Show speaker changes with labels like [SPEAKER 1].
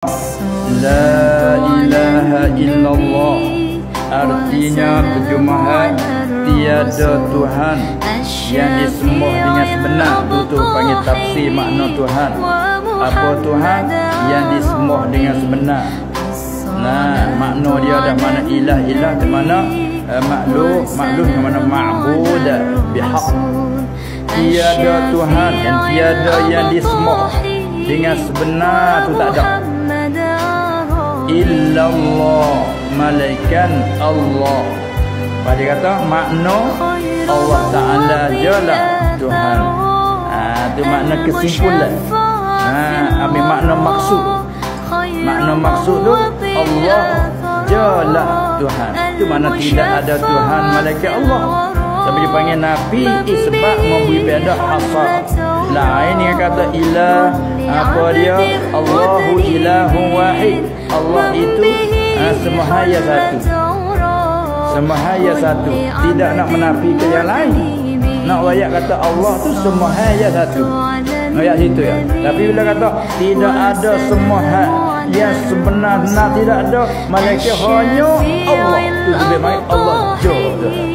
[SPEAKER 1] La ilaha illallah, artinya terjemahan tiada Tuhan yang disembah dengan sebenar. Itu panggil tafsir makna Tuhan. Apa Tuhan yang disembah dengan sebenar? Nah, makna dia ada mana ilah, ilah di mana makhluk, makhluk di mana ma'bud bihaq. Tiada Tuhan yang tiada yang disembah dengan sebenar tu tak ada. Illallah, malaikat Allah. Pada kata makna Allah Ta'ala jelah Tuhan. Itu makna kesimpulan. Ambil makna maksud. Makna maksud tu Allah jelah Tuhan. Itu makna tidak ada Tuhan malaikat Allah. Tapi dipanggil Nabi sebab memberi beda hasar. Lain yang kata ilah, apa dia? Allahu ilahu wahid. Allah itu semahaya satu. Semahaya satu. Tidak nak menafikan yang lain. Nak ayat kata Allah tu semahaya satu. Ayat situ ya. Tapi bila kata tidak ada semua yang sebenar-benar tidak ada malaikat hanya Allah. Itu lebih baik Allah jauh.